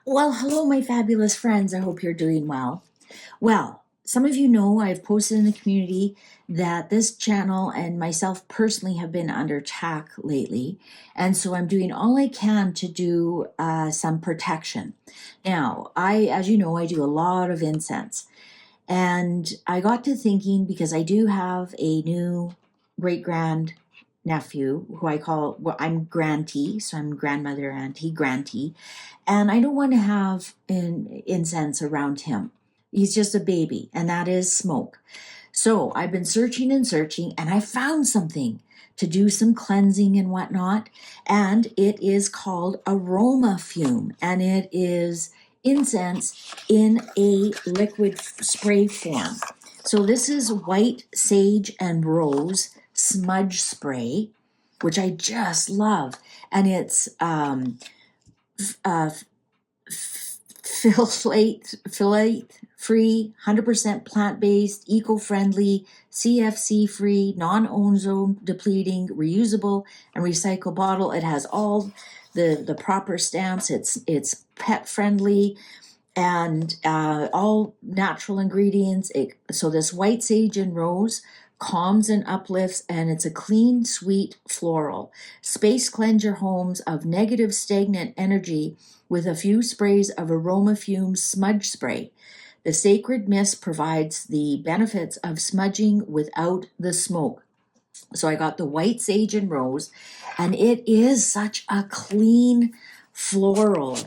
Well, hello, my fabulous friends. I hope you're doing well. Well, some of you know I've posted in the community that this channel and myself personally have been under attack lately. And so I'm doing all I can to do some protection. Now, as you know, I do a lot of incense. And I got to thinking because I do have a new great grand nephew who I'm grantee, so I'm grandmother, auntie, grantee, and I don't want to have an incense around him. He's just a baby, and that is smoke. So I've been searching and searching, and I found something to do some cleansing and whatnot, and it is called aroma fume, and it is incense in a liquid spray form. So this is white sage and rose smudge spray, which I just love, and it's uh, phthalate free, 100% plant-based, eco-friendly, CFC free, non-ozone depleting, reusable and recycled bottle. It has all the proper stamps. It's pet friendly and all natural ingredients. So this white sage and rose calms and uplifts, and it's a clean, sweet floral. Space cleanse your homes of negative stagnant energy with a few sprays of aroma fume smudge spray. The sacred mist provides the benefits of smudging without the smoke. So I got the white sage and rose, and it is such a clean floral,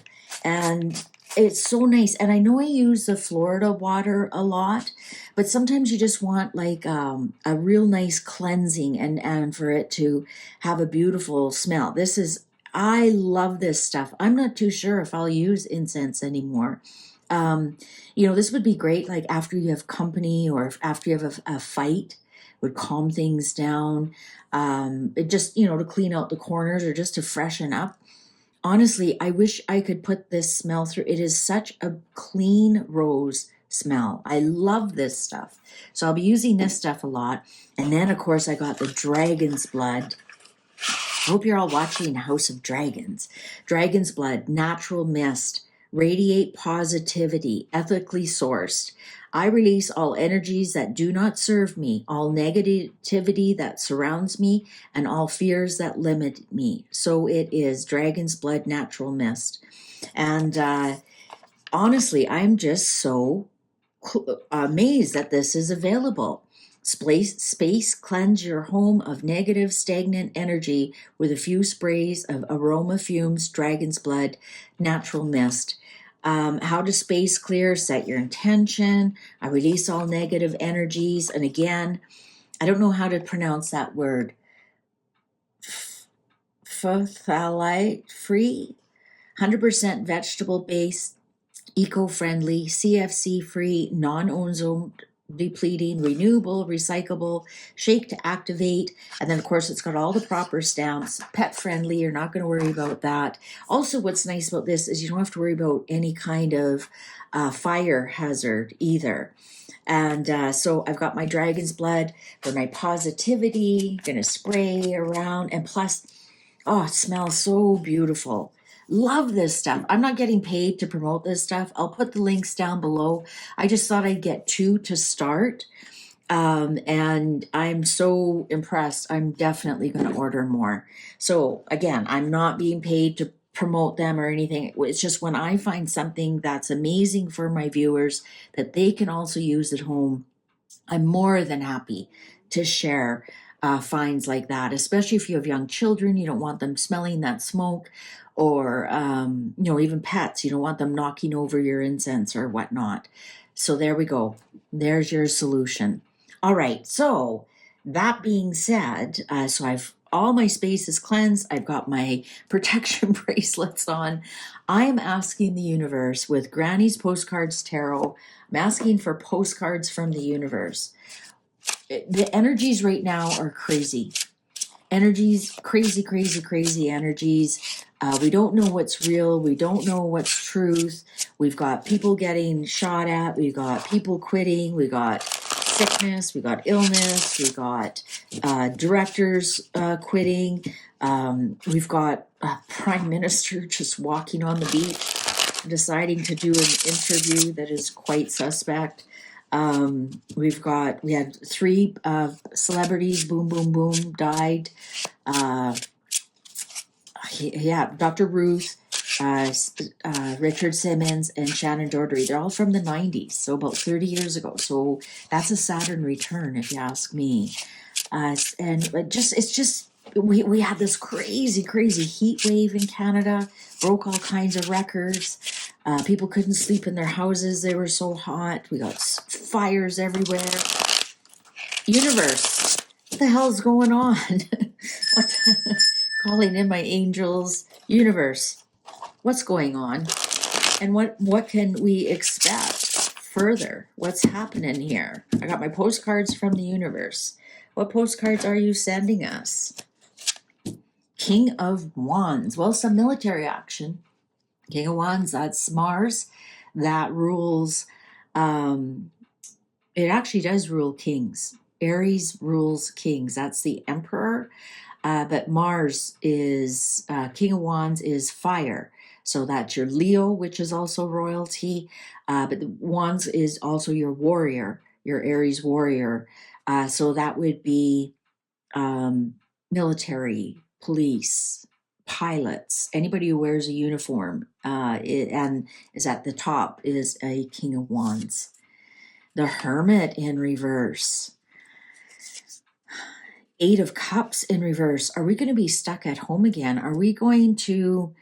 and it's so nice. And I know I use the Florida water a lot, but sometimes you just want like a real nice cleansing and for it to have a beautiful smell. I love this stuff. I'm not too sure if I'll use incense anymore. Um, this would be great like after you have company or after you have a fight, would calm things down. It just, to clean out the corners or just to freshen up. Honestly, I wish I could put this smell through. It is such a clean rose smell. I love this stuff. So I'll be using this stuff a lot. And then, of course, I got the dragon's blood. Hope you're all watching House of Dragons. Dragon's blood, natural mist, radiate positivity, ethically sourced. I release all energies that do not serve me, all negativity that surrounds me, and all fears that limit me. So it is Dragon's blood, natural mist. And honestly, I'm just so amazed that this is available. Space cleanse your home of negative stagnant energy with a few sprays of aroma fumes, dragon's blood, natural mist. How to space clear, set your intention. I release all negative energies. And again, I don't know how to pronounce that word. Phthalate free, 100% vegetable based, eco-friendly, CFC-free, non-ozone depleting, renewable, recyclable, shake to activate, and then of course it's got all the proper stamps, pet friendly, you're not going to worry about that. Also, what's nice about this is you don't have to worry about any kind of fire hazard either. And so I've got my dragon's blood for my positivity, gonna spray around, and plus, oh, it smells so beautiful. Love this stuff. I'm not getting paid to promote this stuff. I'll put the links down below. I just thought I'd get 2 to start. And I'm so impressed. I'm definitely going to order more. So again, I'm not being paid to promote them or anything. It's just when I find something that's amazing for my viewers that they can also use at home, I'm more than happy to share finds like that, especially if you have young children. You don't want them smelling that smoke, or even pets. You don't want them knocking over your incense or whatnot. So there we go. There's your solution. All right. So that being said, so I've all my space is cleansed. I've got my protection bracelets on. I am asking the universe with Granny's Postcards Tarot. I'm asking for postcards from the universe. The energies right now are crazy. Energies, crazy, crazy, crazy energies. We don't know what's real. We don't know what's truth. We've got people getting shot at. We've got people quitting. We got sickness. We got illness. We got directors quitting. We've got a prime minister just walking on the beach. deciding to do an interview that is quite suspect. We had 3 celebrities, boom, boom, boom, died. Dr. Ruth, Richard Simmons, and Shannon Doherty. They're all from the 90s, so about 30 years ago. So that's a Saturn return, if you ask me. We had this crazy heat wave in Canada, broke all kinds of records. People couldn't sleep in their houses, they were so hot. We got fires everywhere. Universe, what the hell is going on? What? Calling in my angels. Universe, what's going on? And what can we expect further? What's happening here? I got my postcards from the universe. What postcards are you sending us? King of Wands. Well, some military action. King of Wands, that's Mars. That rules, it actually does rule kings. Aries rules kings. That's the emperor. But Mars is, King of Wands is fire. So that's your Leo, which is also royalty. But the Wands is also your warrior, your Aries warrior. So that would be military, police, pilots, anybody who wears a uniform and is at the top is a King of Wands. The Hermit in reverse. 8 of Cups in reverse. Are we going to be stuck at home again? Are we going to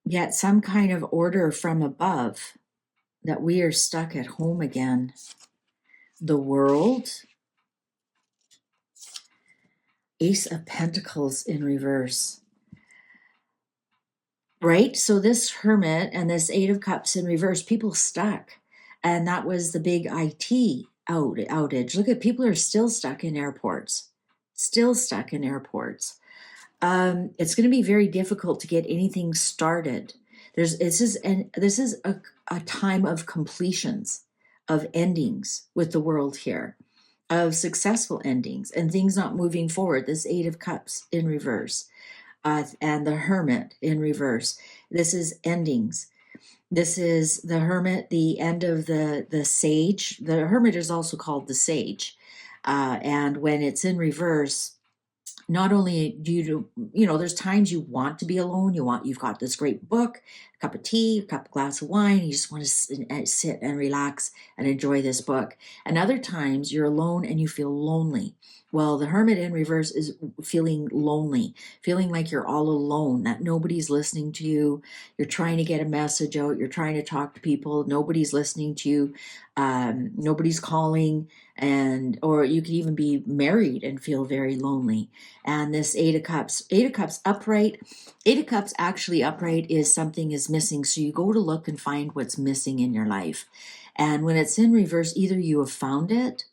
get some kind of order from above that we are stuck at home again? The World. Ace of Pentacles in reverse. Right? So this Hermit and this 8 of Cups in reverse, people stuck. And that was the big IT outage. Look at, people are still stuck in airports. Still stuck in airports. It's going to be very difficult to get anything started. This is a time of completions, of endings with the world here, of successful endings and things not moving forward. This 8 of Cups in reverse, and the Hermit in reverse. This is endings. This is the Hermit, the end of the Sage. The Hermit is also called the Sage. And when it's in reverse, not only do you there's times you want to be alone, you've got this great book, a cup of tea, a glass of wine, you just want to sit and relax and enjoy this book. And other times you're alone and you feel lonely. Well, the Hermit in reverse is feeling lonely, feeling like you're all alone, that nobody's listening to you. You're trying to get a message out. You're trying to talk to people. Nobody's listening to you. Nobody's calling. Or you could even be married and feel very lonely. And this 8 of Cups upright. 8 of Cups actually upright is something is missing. So you go to look and find what's missing in your life. And when it's in reverse, either you have found it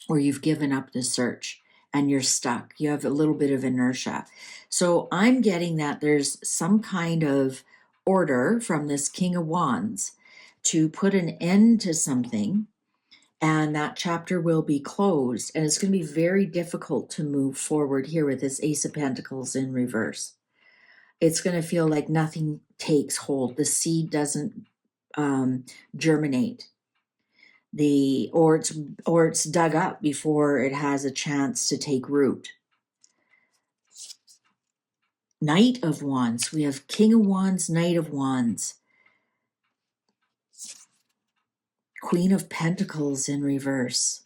or you've given up the search and you're stuck. You have a little bit of inertia. So I'm getting that there's some kind of order from this King of Wands to put an end to something, and that chapter will be closed. And it's going to be very difficult to move forward here with this Ace of Pentacles in reverse. It's going to feel like nothing takes hold. The seed doesn't germinate. Or it's dug up before it has a chance to take root. Knight of Wands. We have King of Wands, Knight of Wands. Queen of Pentacles in reverse.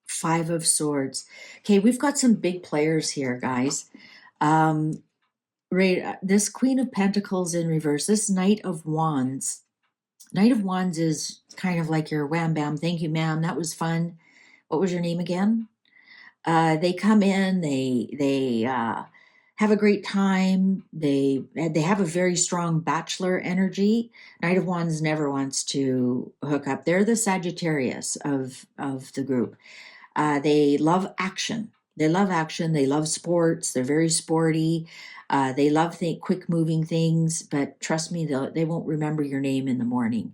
5 of Swords. Okay, we've got some big players here, guys. This Queen of Pentacles in reverse, this Knight of Wands. Knight of Wands is kind of like your wham bam, thank you ma'am, that was fun. What was your name again? They come in, they have a great time. They have a very strong bachelor energy. Knight of Wands never wants to hook up. They're the Sagittarius of the group. They love action. They love sports. They're very sporty. They love quick moving things, but trust me, they won't remember your name in the morning.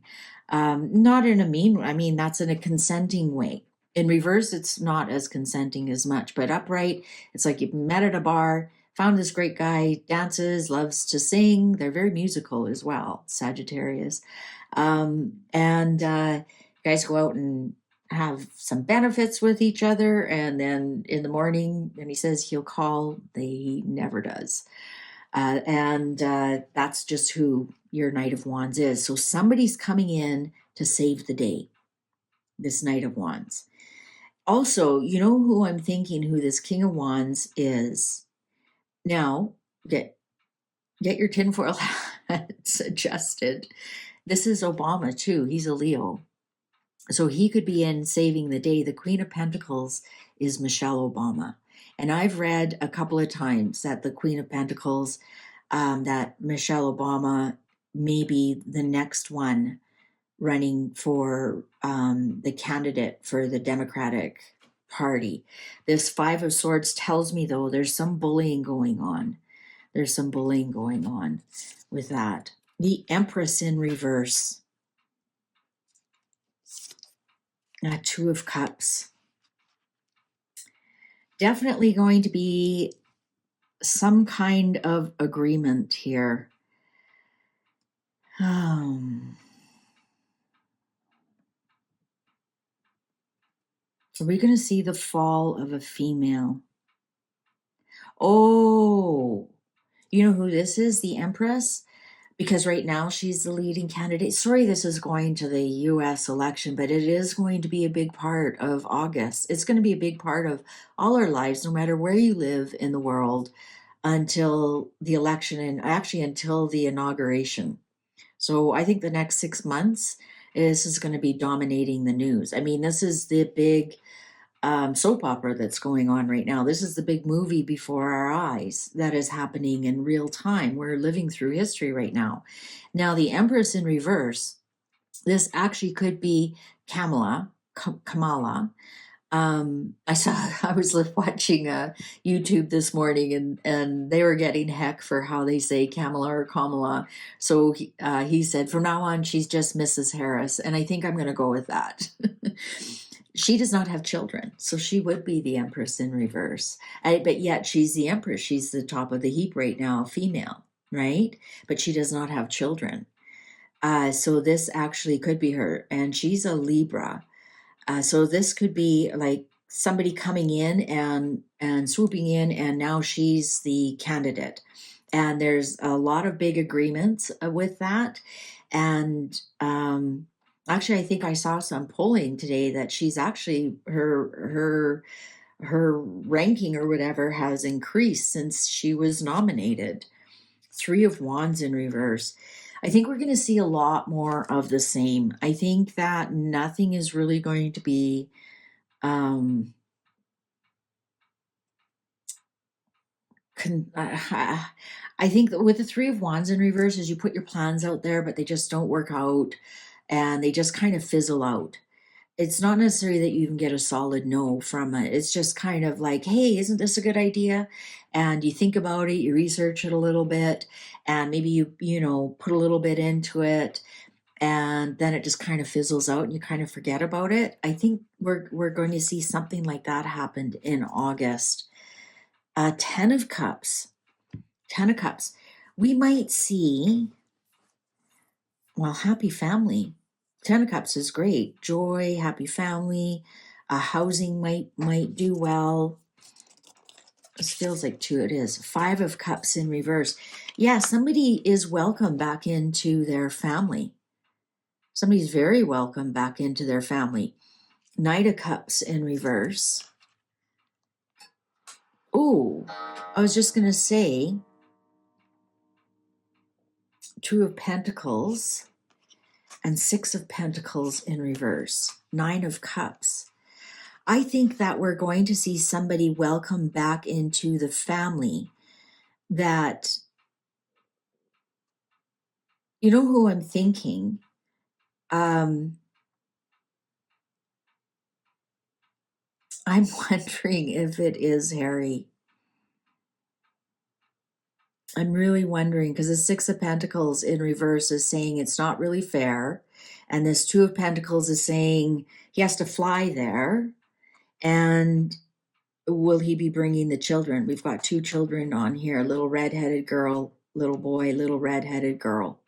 Not in a mean way. I mean, that's in a consenting way. In reverse, it's not as consenting as much, but upright, it's like you met at a bar, found this great guy, dances, loves to sing. They're very musical as well, Sagittarius. And guys go out and have some benefits with each other. And then in the morning, and he says he'll call, he never does. And that's just who your Knight of Wands is. So somebody's coming in to save the day, this Knight of Wands. Also, you know who I'm thinking who this King of Wands is? Now, get your tinfoil hats adjusted. This is Obama too. He's a Leo. So he could be in saving the day. The Queen of Pentacles is Michelle Obama. And I've read a couple of times that the Queen of Pentacles, that Michelle Obama may be the next one running for the candidate for the Democratic Party. This Five of Swords tells me, though, there's some bullying going on. There's some bullying going on with that. The Empress in reverse. Two of Cups. Definitely going to be some kind of agreement here. Are we going to see the fall of a female? Oh, you know who this is? The Empress? Because right now she's the leading candidate. Sorry, this is going to the US election, but it is going to be a big part of August. It's going to be a big part of all our lives, no matter where you live in the world, until the election and actually until the inauguration. So I think the next 6 months, this is going to be dominating the news. I mean, this is the big soap opera that's going on right now. This is the big movie before our eyes that is happening in real time. We're living through history right now. Now, the Empress in reverse, this actually could be Kamala. I was watching YouTube this morning, and they were getting heck for how they say Kamala or Kamala. So he said, from now on, she's just Mrs. Harris. And I think I'm going to go with that. She does not have children, so she would be the Empress in reverse. But yet she's the Empress. She's the top of the heap right now, female, right? But she does not have children. So this actually could be her. And she's a Libra. So this could be like somebody coming in and swooping in, and now she's the candidate. And there's a lot of big agreements with that. And actually, I think I saw some polling today that she's actually her ranking or whatever has increased since she was nominated. Three of Wands in reverse. I think we're going to see a lot more of the same. I think that nothing is really going to be I think that with the Three of Wands in reverse is you put your plans out there, but they just don't work out and they just kind of fizzle out. It's not necessarily that you can get a solid no from it. It's just kind of like, hey, isn't this a good idea? And you think about it, you research it a little bit, and maybe you put a little bit into it, and then it just kind of fizzles out and you kind of forget about it. I think we're going to see something like that happen in August. Ten of Cups. Ten of Cups. We might see, well, happy family. Ten of Cups is great. Joy, happy family. Housing might do well. This feels like two. It is. Five of Cups in reverse. Yeah, somebody is welcome back into their family. Somebody's very welcome back into their family. Knight of Cups in reverse. Oh, I was just going to say Two of Pentacles and Six of Pentacles in reverse. Nine of Cups. I think that we're going to see somebody welcome back into the family that, you know who I'm thinking? I'm wondering if it is Harry. I'm really wondering because the Six of Pentacles in reverse is saying it's not really fair. And this Two of Pentacles is saying he has to fly there. And will he be bringing the children? We've got 2 children on here, little redheaded girl, little boy, little redheaded girl.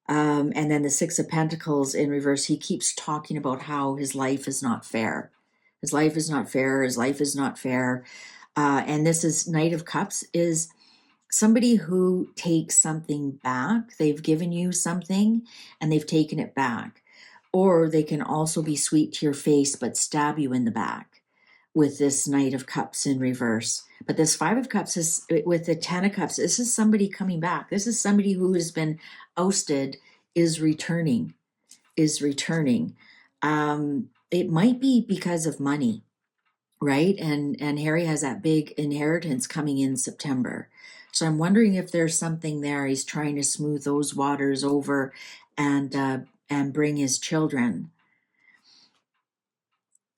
And then the 6 of Pentacles in reverse, he keeps talking about how his life is not fair. His life is not fair. His life is not fair. And this is Knight of Cups, is somebody who takes something back. They've given you something and they've taken it back. Or they can also be sweet to your face but stab you in the back with this Knight of Cups in reverse. But this 5 of Cups is with the 10 of Cups. This is somebody coming back. This is somebody who has been ousted, is returning. It might be because of money, right? And Harry has that big inheritance coming in September. So I'm wondering if there's something there. He's trying to smooth those waters over and bring his children.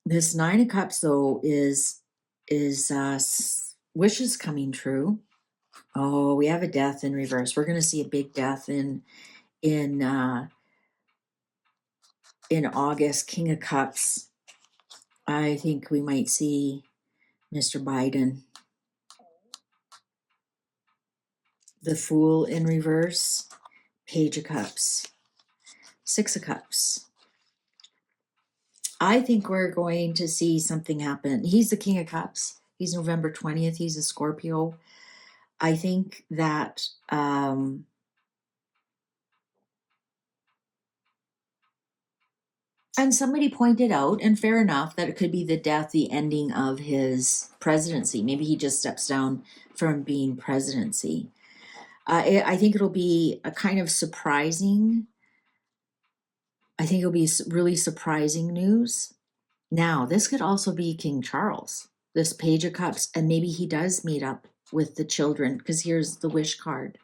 This 9 of Cups, though, is wishes coming true. Oh, we have a death in reverse. We're going to see a big death in August. King of Cups. I think we might see Mr. Biden. The Fool in reverse. Page of Cups. 6 of Cups. I think we're going to see something happen. He's the King of Cups. He's November 20th. He's a Scorpio. I think that and somebody pointed out, and fair enough, that it could be the death, the ending of his presidency. Maybe he just steps down from being presidency. I think it'll be a kind of surprising. I think it'll be really surprising news. Now, this could also be King Charles, this Page of Cups, and maybe he does meet up with the children, because here's the wish card.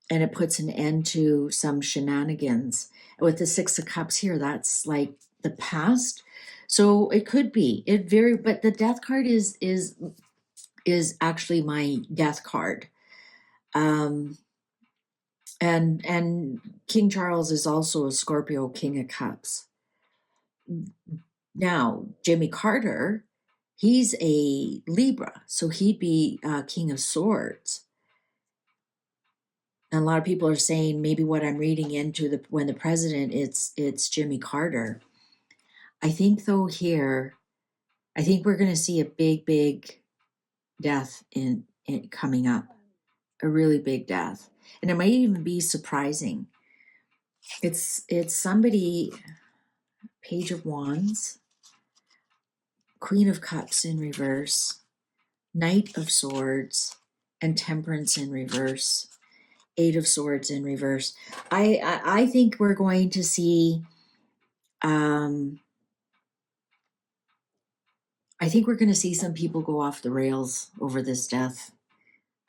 And it puts an end to some shenanigans. With the 6 of Cups here, that's like the past. So it could be, but the death card is actually my death card. And King Charles is also a Scorpio King of Cups. Now, Jimmy Carter, he's a Libra, so he'd be King of Swords. And a lot of people are saying maybe what I'm reading into when the president, it's Jimmy Carter. I think though here, I think we're going to see a big death in coming up, a really big death, and it might even be surprising. It's somebody. Page of Wands, Queen of Cups in reverse, Knight of Swords, and Temperance in reverse. 8 of Swords in reverse. I think we're going to see, I think we're going to see some people go off the rails over this death.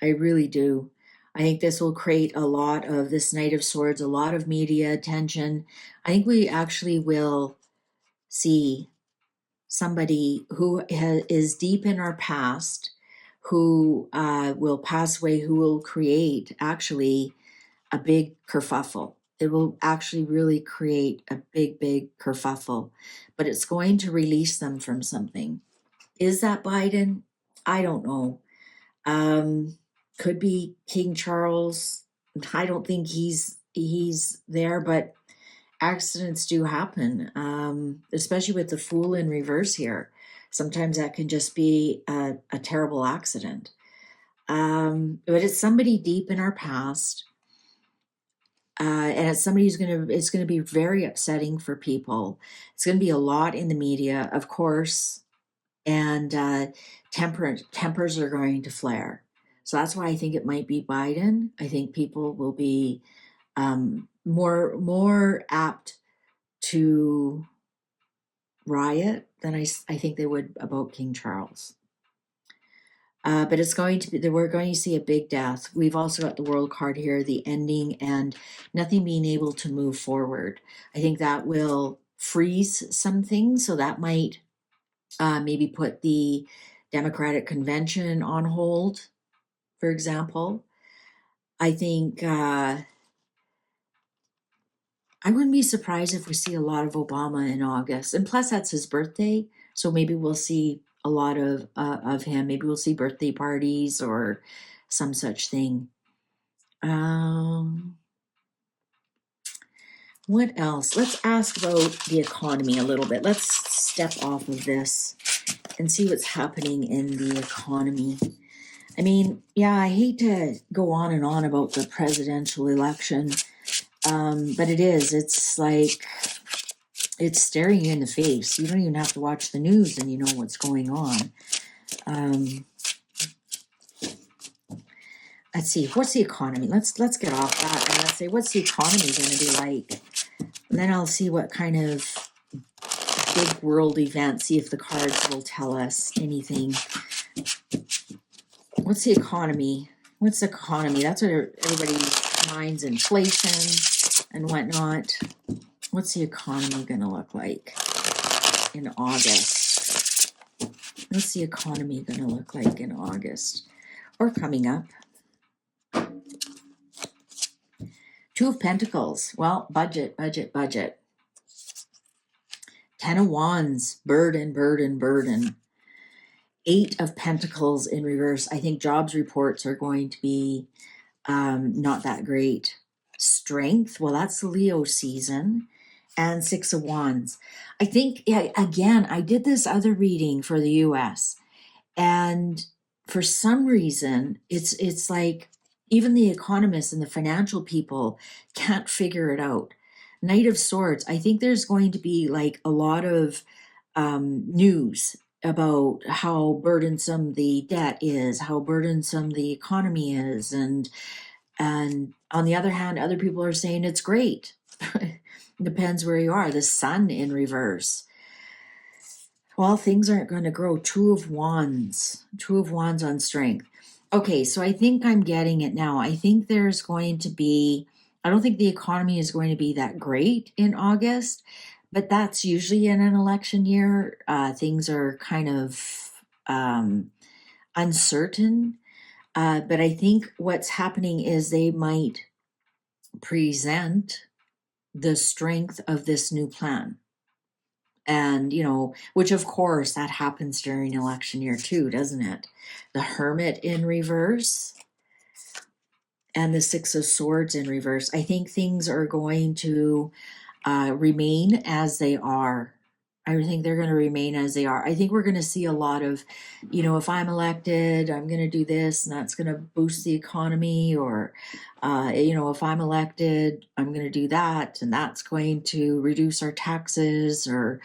I really do. I think this will create a lot of this Knight of Swords, a lot of media attention. I think we actually will see somebody who is deep in our past, who will pass away, who will create actually a big kerfuffle. It will actually really create a big kerfuffle, but it's going to release them from something. Is that Biden? I don't know. Could be King Charles. I don't think he's there, but accidents do happen, especially with the Fool in reverse here. Sometimes that can just be a terrible accident. But it's somebody deep in our past. And it's somebody it's going to be very upsetting for people. It's going to be a lot in the media, of course, and tempers are going to flare. So that's why I think it might be Biden. I think people will be more apt to riot than I think they would about King Charles. But it's going to be, we're going to see a big death. We've also got the World card here, the ending and nothing being able to move forward. I think that will freeze some things. So that might maybe put the Democratic Convention on hold, for example. I think I wouldn't be surprised if we see a lot of Obama in August. And plus, that's his birthday. So maybe we'll see a lot of him. Maybe we'll see birthday parties or some such thing. What else? Let's ask about the economy a little bit. Let's step off of this and see what's happening in the economy. I mean, yeah, I hate to go on and on about the presidential election, but it's like, it's staring you in the face. You don't even have to watch the news and you know what's going on. Let's see, what's the economy? Let's get off that and let's say, what's the economy going to be like? And then I'll see what kind of big world events, see if the cards will tell us anything. What's the economy? What's the economy? That's what everybody's minds, inflation and whatnot. What's the economy going to look like in August? What's the economy going to look like in August or coming up? Two of Pentacles. Well, budget. 10 of Wands. Burden. 8 of Pentacles in reverse. I think jobs reports are going to be not that great. Strength. Well, that's the Leo season. And 6 of Wands. I think, yeah, again, I did this other reading for the US. And for some reason, it's like even the economists and the financial people can't figure it out. Knight of Swords, I think there's going to be like a lot of news about how burdensome the debt is, how burdensome the economy is, and on the other hand, other people are saying it's great. Depends where you are. The Sun in reverse. Well, things aren't going to grow. 2 of Wands on strength. Okay, so I think I'm getting it now. I think there's going to be, I don't think the economy is going to be that great in August, but that's usually in an election year. Things are kind of uncertain. But I think what's happening is they might present the strength of this new plan. And, which of course that happens during election year too, doesn't it? The Hermit in reverse and the 6 of Swords in reverse. I think things are going to remain as they are. I think they're going to remain as they are. I think we're going to see a lot of, if I'm elected, I'm going to do this and that's going to boost the economy, or, if I'm elected, I'm going to do that and that's going to reduce our taxes or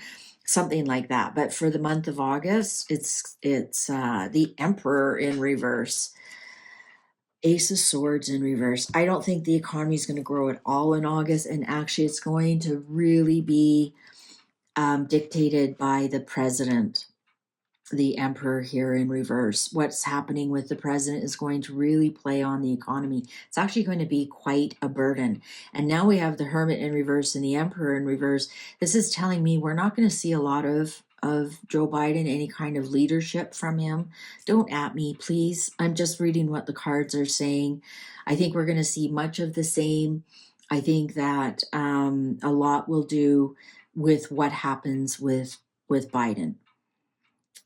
something like that. But for the month of August, it's the Emperor in reverse. Ace of Swords in reverse. I don't think the economy is going to grow at all in August, and actually it's going to really be dictated by the president, the Emperor here in reverse. What's happening with the president is going to really play on the economy. It's actually going to be quite a burden. And now we have the Hermit in reverse and the Emperor in reverse. This is telling me we're not going to see a lot of Joe Biden, any kind of leadership from him. Don't at me, please. I'm just reading what the cards are saying. I think we're going to see much of the same. I think that a lot will do with what happens with Biden.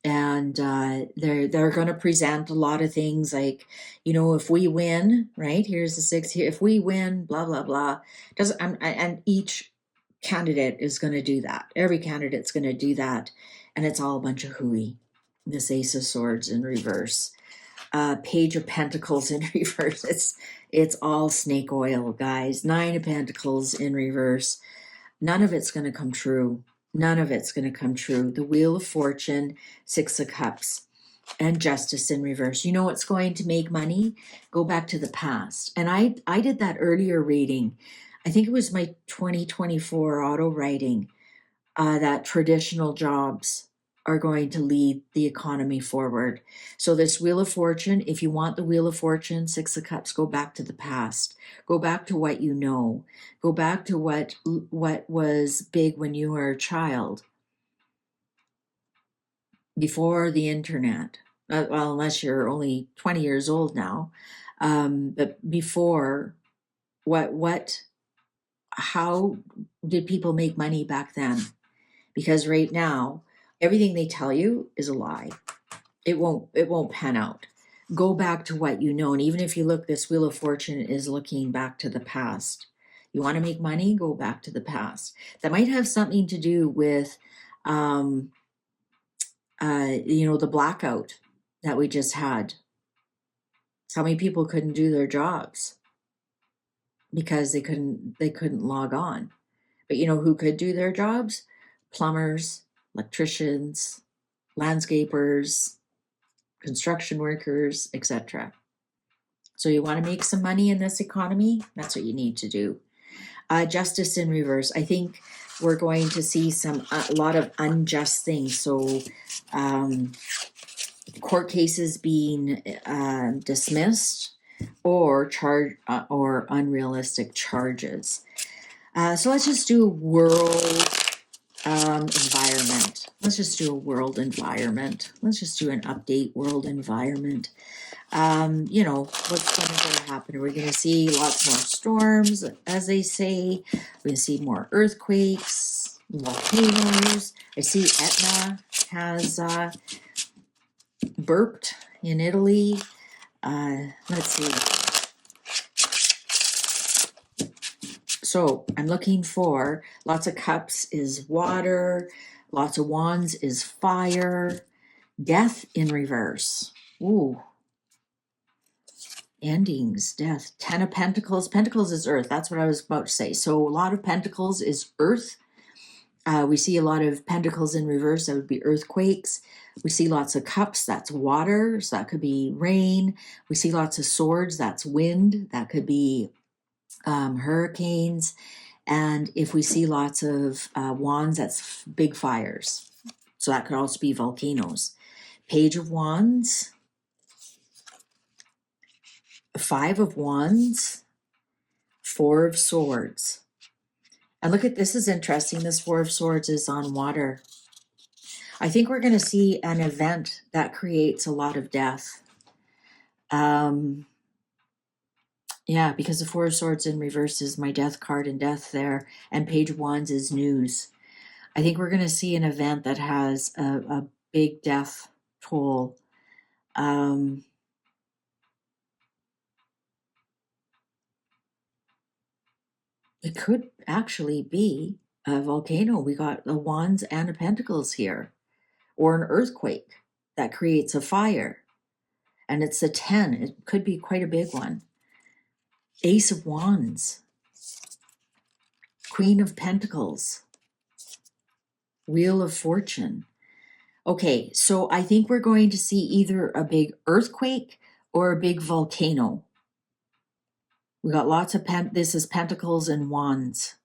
And they're going to present a lot of things like, if we win, right? Here's the 6 here. If we win, blah blah blah. And each candidate is going to do that. Every candidate's going to do that, and it's all a bunch of hooey. This Ace of Swords in reverse, Page of Pentacles in reverse. It's all snake oil, guys. 9 of Pentacles in reverse. None of it's going to come true. None of it's going to come true. The Wheel of Fortune, 6 of Cups, and Justice in reverse. You know what's going to make money? Go back to the past. And I did that earlier reading. I think it was my 2024 auto writing, that traditional jobs are going to lead the economy forward. So this Wheel of Fortune, if you want the Wheel of Fortune, 6 of Cups, go back to the past. Go back to what you know. Go back to what was big when you were a child, before the internet. Well, unless you're only 20 years old now. But before, how did people make money back then? Because right now, everything they tell you is a lie. It won't pan out. Go back to what you know. And even if you look, this Wheel of Fortune is looking back to the past. You want to make money? Go back to the past. That might have something to do with, the blackout that we just had. How many people couldn't do their jobs because they couldn't log on. But you know who could do their jobs? Plumbers, electricians, landscapers, construction workers, etc. So you want to make some money in this economy? That's what you need to do. Justice in reverse. I think we're going to see a lot of unjust things. So court cases being dismissed or unrealistic charges. So let's just do world environment. Let's just do a world environment. Let's just do an update world environment. What's going to happen? We're going to see lots more storms, as they say. We're going to see more earthquakes, volcanoes. I see Etna has burped in Italy. Let's see. So I'm looking for lots of cups is water, lots of wands is fire, death in reverse. Ooh. Endings, death, 10 of Pentacles. Pentacles is earth. That's what I was about to say. So a lot of Pentacles is earth. We see a lot of Pentacles in reverse. That would be earthquakes. We see lots of cups. That's water. So that could be rain. We see lots of swords. That's wind. That could be hurricanes. And if we see lots of wands, that's big fires. So that could also be volcanoes. Page of Wands. 5 of Wands, 4 of Swords. And look at this, is interesting. This 4 of Swords is on water. I think we're going to see an event that creates a lot of death. Yeah, because the 4 of Swords in reverse is my death card and death there. And Page of Wands is news. I think we're going to see an event that has a big death toll. It could actually be a volcano. We got the Wands and the Pentacles here. Or an earthquake that creates a fire. And it's a 10. It could be quite a big one. Ace of Wands. Queen of Pentacles. Wheel of Fortune. Okay, so I think we're going to see either a big earthquake or a big volcano. We got lots of this is Pentacles and Wands.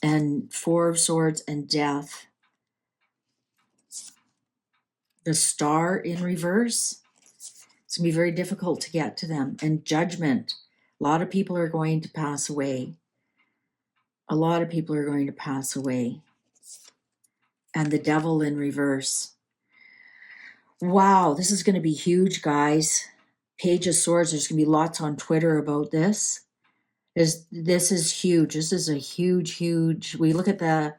And 4 of Swords and Death. The Star in reverse. It's going to be very difficult to get to them. And Judgment. A lot of people are going to pass away. A lot of people are going to pass away. And the Devil in reverse. Wow, this is going to be huge, guys. Page of Swords. There's going to be lots on Twitter about this. This is huge. This is a huge. We look at the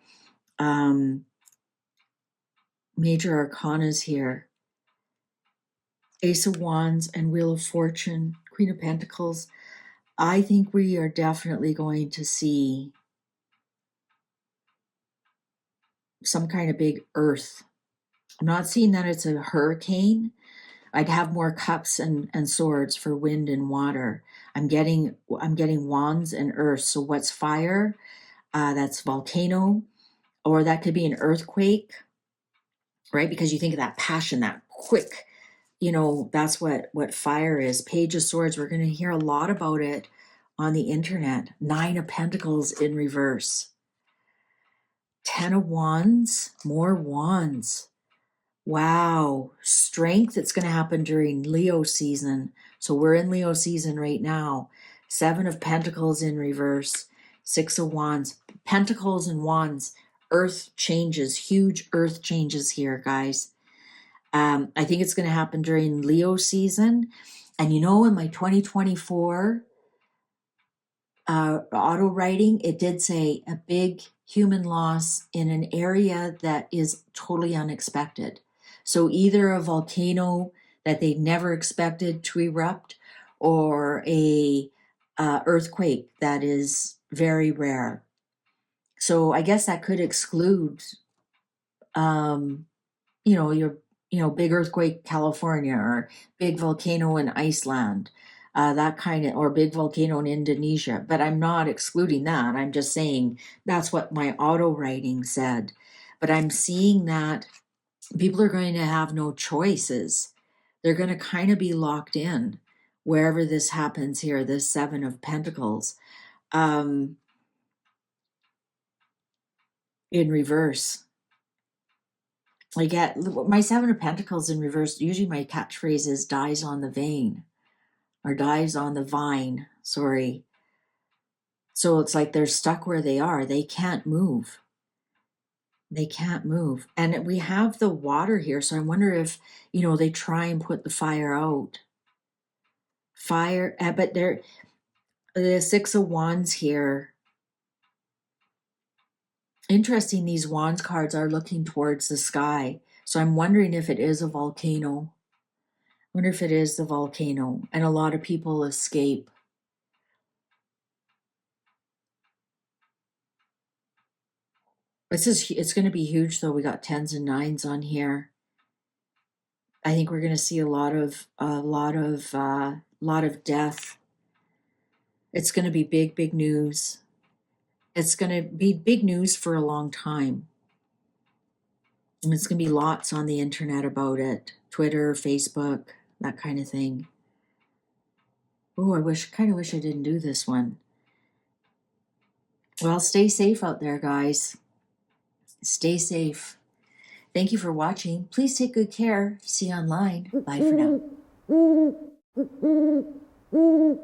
major arcanas here. Ace of Wands and Wheel of Fortune, Queen of Pentacles. I think we are definitely going to see some kind of big earth. I'm not seeing that it's a hurricane. I'd have more cups and swords for wind and water. I'm getting wands and earth. So what's fire? That's volcano, or that could be an earthquake, right? Because you think of that passion, that quick, that's what fire is. Page of Swords. We're going to hear a lot about it on the internet. 9 of Pentacles in reverse. 10 of Wands, more wands. Wow. Strength. It's going to happen during Leo season. So we're in Leo season right now. 7 of Pentacles in reverse. 6 of Wands. Pentacles and Wands. Earth changes. Huge earth changes here, guys. I think it's going to happen during Leo season. And in my 2024 auto writing, it did say a big human loss in an area that is totally unexpected. So either a volcano that they never expected to erupt, or a earthquake that is very rare. So I guess that could exclude, your big earthquake California, or big volcano in Iceland, that kind of, or big volcano in Indonesia. But I'm not excluding that. I'm just saying that's what my auto writing said. But I'm seeing that people are going to have no choices. They're going to kind of be locked in wherever this happens here, this Seven of Pentacles, in reverse. I get my Seven of Pentacles in reverse. Usually my catchphrase is dies on the vein, or dies on the vine. Sorry. So it's like they're stuck where they are. They can't move. They can't move. And we have the water here. So I wonder if, they try and put the fire out. But the Six of Wands here. Interesting, these Wands cards are looking towards the sky. So I'm wondering if it is a volcano. Wonder if it is the volcano, and a lot of people escape. It's going to be huge, though. We got 10s and 9s on here. I think we're going to see a lot of death. It's going to be big news. It's going to be big news for a long time. And it's going to be lots on the internet about it. Twitter, Facebook, that kind of thing. Oh, I kind of wish I didn't do this one. Well, stay safe out there, guys. Stay safe. Thank you for watching. Please take good care. See you online. Bye for now.